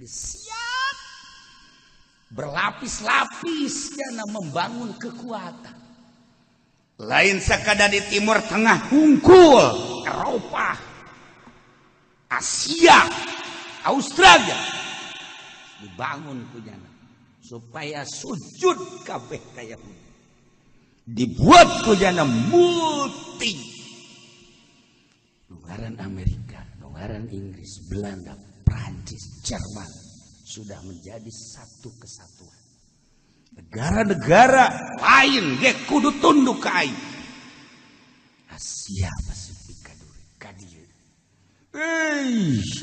siap berlapis-lapis jana membangun kekuatan. Lain sekadar di Timur Tengah hungkul, Eropa, Asia, Australia dibangun kujana supaya sujud kabeh ka Yahudi. Dibuat kujana multi. Luaran Amerika, luaran Inggris, Belanda, Prancis, Jerman sudah menjadi satu kesatuan. Negara-negara lain ge kudu tunduk ka aing. Asia Pasifik kadieu.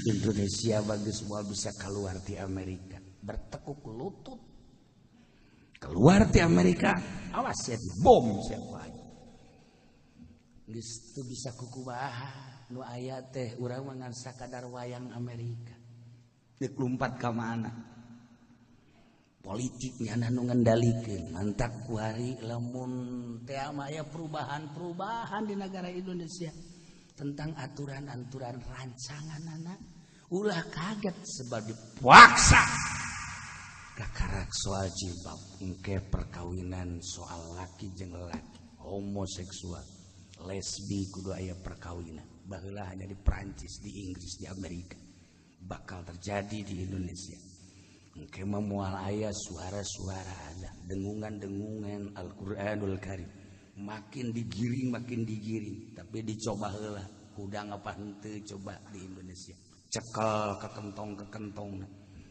Indonesia bagus semua bisa keluar di Amerika. Bertekuk lutut. Keluar di Amerika, awas ya bom siapa. Geus teu bisa kukumaha nu aya teh urang mah ngan sakadar wayang Amerika. Deuk lumpat ka mana? Politiknya anu ngendalikeun mantak kuari lamun teh aya perubahan-perubahan di negara Indonesia tentang aturan-aturan rancanganana ulah kaget sebab dipaksa kakarak soal jilbab engke perkawinan soal laki jeung laki homoseksual lesbi kudu aya perkawinan baheula hanya di Prancis di Inggris di Amerika bakal terjadi di Indonesia. Engke memual aya suara-suara ada dengungan-dengungan Al-Qur'anul Karim makin digiring tapi dicoba heula kudang apa henteu coba di Indonesia cekel ke kentong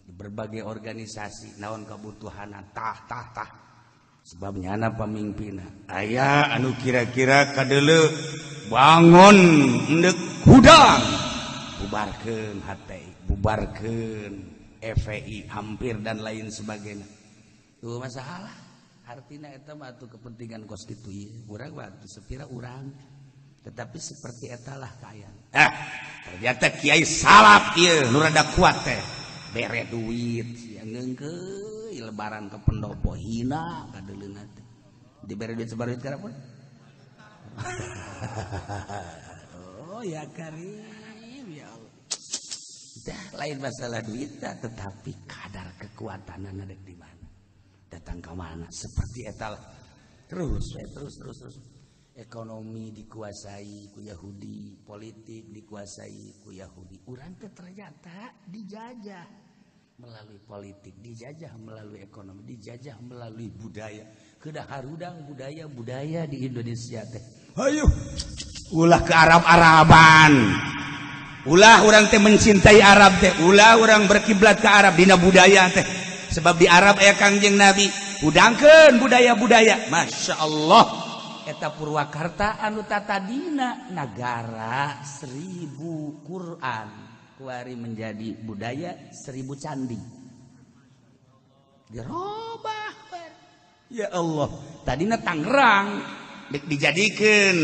di berbagai organisasi naon kabutuhanna tah sebabnya ana pamimpinna aya anu kira-kira kadeuleu bangun endek hudang bubarkeun HTI bubarkeun FPI hampir dan lain sebagainya. Tuh masalah. Artinya eta mah atuh kepentingan konstitusi. Urang mah sepira urang. Tetapi seperti eta lah kaayaan. Ternyata kiai salap ieu nu rada kuat teh. Bere duit sia ngeungkeuy lebaran ke pendopo hina kadeuleuna teh. Dibere duit sabareut karapun? Oh ya Karim ya Allah. Lain masalah duitnya tetapi kadar kekuatan ada di mana datang ke mana seperti etal terus ekonomi dikuasai ku Yahudi politik dikuasai ku Yahudi urang teh ternyata dijajah melalui politik dijajah melalui ekonomi dijajah melalui budaya kedah harudang budaya di Indonesia teh ayo ulah ke Arab-Araban ulah orang teh mencintai Arab teh ulah orang berkiblat ke Arab dina budaya teh sebab di Arab aya Kangjeng Nabi udangkeun budaya-budaya Masya Allah eta Purwakarta anu tatadina negara 1000 Quran kuari menjadi budaya 1000 candi dirobah ya Allah tadina Tangerang dijadikan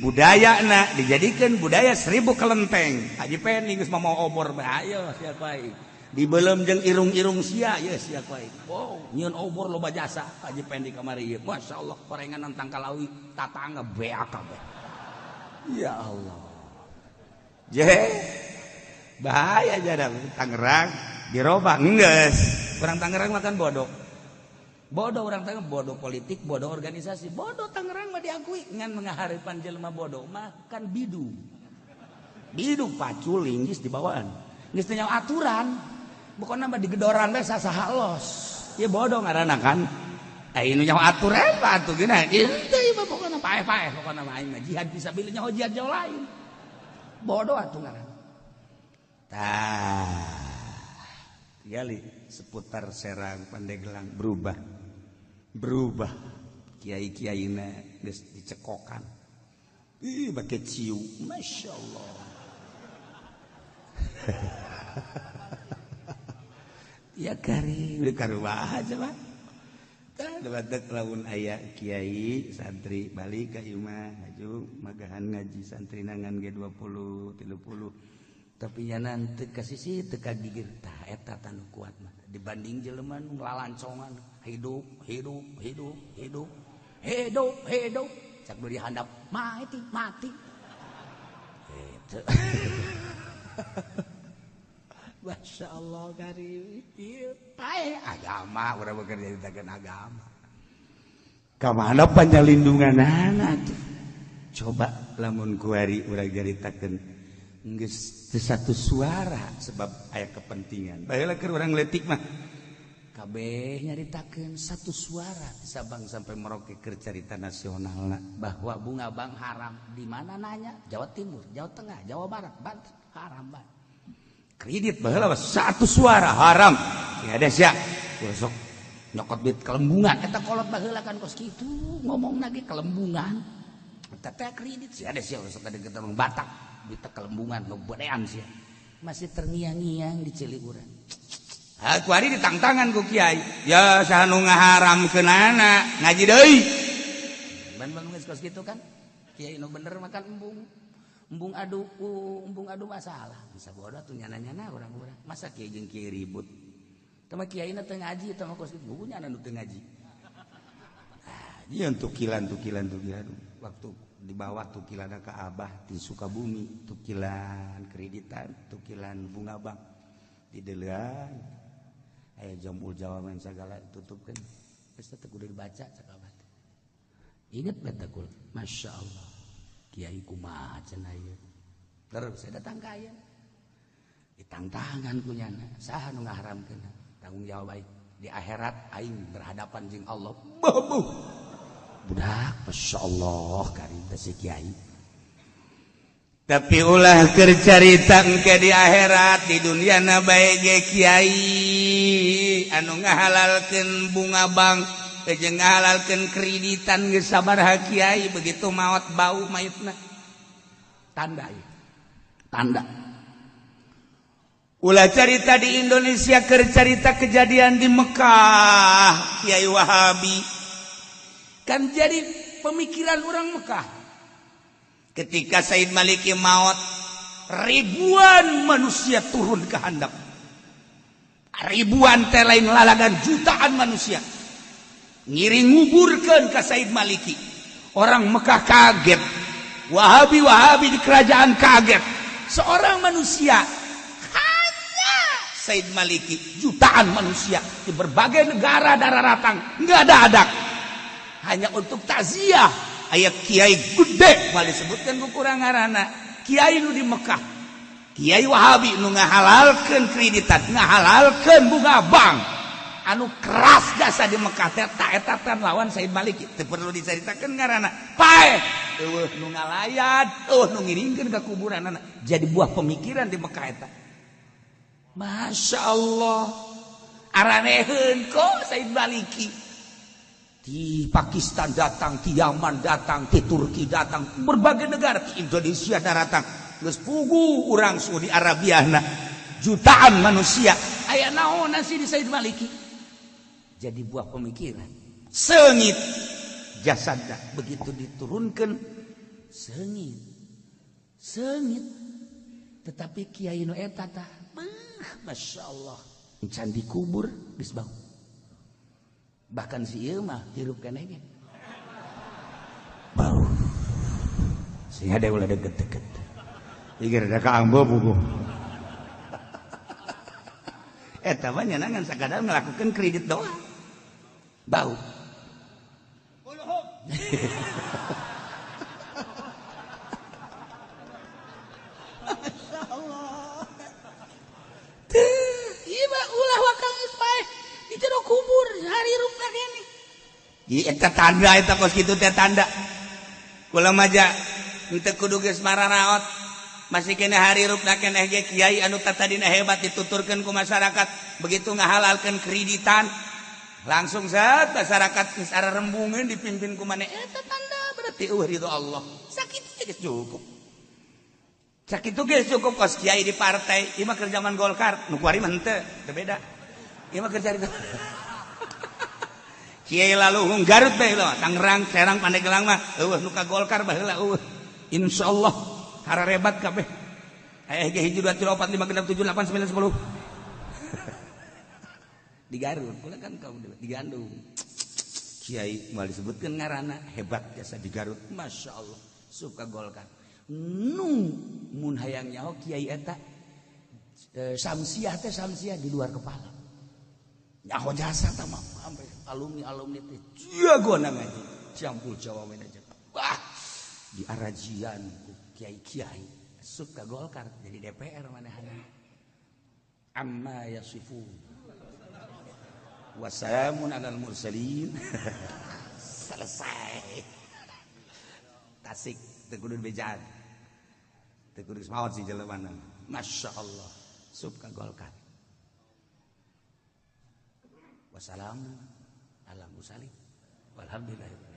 budaya dijadikan budaya 1000 kelenteng Haji Pening geus mau obor ayo sia kuai dibelem jeung irung-irung sia ye sia kuai wow nyieun obor loba jasa Haji Pening kamari ieu masyaallah korenganan tangkalawi tatangga beak kabeh ya Allah je bahaya jarang Tangerang dirobah geus urang Tangerang makan bodoh orang Tangerang bodoh politik bodoh organisasi bodoh Tangerang mah diakui ngan mengaharipan jelema bodoh makan bidu paculing geus dibawaan geus teu nyawa aturan pokona mah digedoran we sasaha los ieu bodoh ngaranna kan ai nu nyawa aturan mah atuh geuna ieu mah pokona paeh pokona mah aing mah jihad fisabilillah nyawa jihad jauh lain bodoh atuh ngaranna tah gali seputar Serang Pandeglang berubah kiai-kiaina geus dicekokan bake ciu Masya Allah ya Karim karuah aja mah batek lamun aya kiai santri balik ka imah maju magahan ngaji santri nangan G20 30 tapi nya teu kasih teu kagigir tah eta tanu kuat mah dibanding jelema nu lalancongan hidup cak beri handap mati itu Masya Allah karim. Pae agama urang bekerja ditakeun agama. Ka mana panjalindungan anak tuh. Coba lamun kuari urang jaritakeun geus teu satu suara sebab aya kepentingan. Baheula keur urang leutik mah kabeh nyaritakeun satu suara di Sabang sampai Merauke keur carita nasionalna bahwa bunga bang haram. Di mana nanya? Jawa Timur, Jawa Tengah, Jawa Barat, Banten haram banget. Kredit baheula satu suara haram. Ya ada sia. Sok nyokot duit kelembungan eta kolot baheula kan kos kitu ngomongna ge kelembungan. Eta teh kredit sia ada sia sok kadeukeut urang Batak duit kelembungan nu bodean sia. Masih terngiang-ngiang di Ciliguran. Aku hari ditangtangan ku kiai. Ya saha nu ngaharamkeunana ngaji deui. Ban geus kos kitu kan. Kiai nu bener makan embung adu masalah. Bisa bodoh tuh nyana-nyana orang-orang. Masa kiai jeung kiai ribut. Tama kiaina teu ngaji teh mah kos kitu nyana nu teu ngaji. Ah, ieu tukilan. Waktu dibawa tukilana ka Abah di Sukabumi, tukilan kreditan, tukilan bunga bank. Dideulean aya jamul Jawa men sagala tutupkeun geus teh kudu dibaca cakabat. Inget beta kul, masyaallah. Kiai kumaha cenah ieu. Terus saya datang ka aya. Ditangtangan ku nyana, saha nu ngaharamkeun? Tanggung jawab baik di akhirat aing berhadapan jeung Allah. Budak masyaallah karim teh si kiai. Tapi ulah keur carita engke di akhirat di dunia na bae ge kiai anu ngahalalkeun bunga bank jeung ngahalalkeun kreditan geus sabaraha kiai begitu maot bau mayitna tanda ieu tanda ulah carita di Indonesia keur carita kejadian di Mekah Kiai Wahabi kan jadi pemikiran orang Mekah. Ketika Said Maliki maut, ribuan manusia turun ke handap. Ribuan teh lain lalagan jutaan manusia. Ngiring nguburkeun ka Said Maliki. Orang Mekah kaget. Wahabi di kerajaan kaget. Seorang manusia hanya Said Maliki, jutaan manusia di berbagai negara daratan, enggak ada adak. Hanya untuk takziah. Ayat kiai gede mal disebutkan ku kurang ngaranna kiai nu di Mekah Kiai Wahabi nu ngahalalkeun kreditan ngahalalkeun bunga bank anu keras jasa di Mekah teh eta teh lawan Said Maliki teu perlu dicaritakeun ngaranna pae eueuh nu ngalayat nu ngiringkeun ka kuburanna jadi buah pemikiran di Mekah eta Masya Allah araneheun kok Said Maliki di Pakistan datang, di Yaman datang, di Turki datang, berbagai negara, di Indonesia datang. Geus pugu urang Saudi Arabia jutaan manusia. Aya naon si di Said Maliki? Jadi buah pemikiran. Seungit jasadna begitu diturunkan seungit. Tetapi kiai nu eta tah, masyaallah, encan dikubur geus bau. Bahkan si ieu mah hirup keneh ge. Bau. Sing ada ulah deket-deket. Pikir da ka ambo buku. Eta mah nyanangan sakadar ngelakukeun kredit doang. Bau. Masyaallah. Ieu mah ulah wakang geus paeh. Di jero kubur hari rupna kene. Ieu eta tanda eta kos kitu teh tanda. Kula maja henteu kudu geus mararaot. Masih kene hari rupna keneh ge kiai anu tadina hebat dituturkeun ku masyarakat begitu ngahalalkeun kreditan langsung zat masyarakat geus arerembungeun dipimpin ku maneh eta tanda berarti ridho Allah. Sakitu geus cukup. Sakitu geus cukup kos kiai di partai ieu mah keur zaman Golkar nu kuari mah henteu teu beda. Ieu mah kerja itu. Kiai Laluhung Garut baheula, Tangerang, Serang, Pandeglang mah eueuh nu ka Golkar baheula eueuh. Insyaallah hararebat kabeh. Aya ge 1 2 3 4 5 6 7 8 9 10. Di Garut, pula kan kau di Gandung. Kiai moal disebutkeun ngaranna hebat jasa di Garut. Masyaallah, suka Golkar. Nu mun hayang nyaho kiai eta samsiah teh samsiah di luar kepala. Nyaho jasa teh mah sampai alumni teh jagoan ngaji. Campur Jawa we aja. Wah, di arajian ku kiai-kiai asup ka Golkar jadi DPR manehana. Amma yasifun. Wassalamun alal mursalin. Selesai. Tasik teu kudu bejaan. Teu kudu maot si jelemana. Masyaallah. Sup ka Golkar. Wassalamun alal mursalin. Walhamdulillah.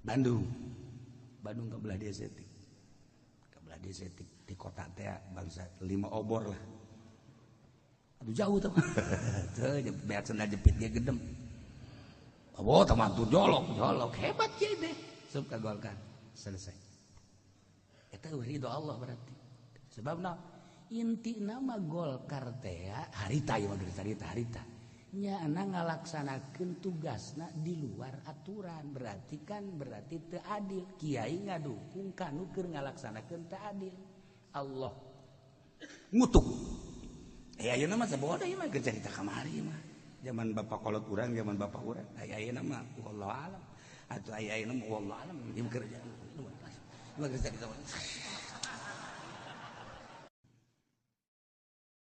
Bandung kebelah desa di kota teh bangsa 5 obor lah. Aduh jauh tuh. Tuh beat senda jepit dia gedem. Oh, temantur jolok hebat ya deh. Sup ka Golkar selesai. Eta ridho Allah berarti. Sebabna inti nama Golkar teh harita ieu harita. Nya ngalaksanakeun tugasna di luar aturan berarti teu adil. Kiai ngadukung kanu keur ngalaksanakeun teu adil. Allah ngutuk. Ayeuna mah saboda ieu mah keur carita kamari mah. Zaman bapak kolot urang, zaman bapak urang. Ayeuna mah wallahu alam. Atuh ayeuna mah wallahu alam ieu kerja. Lu cerita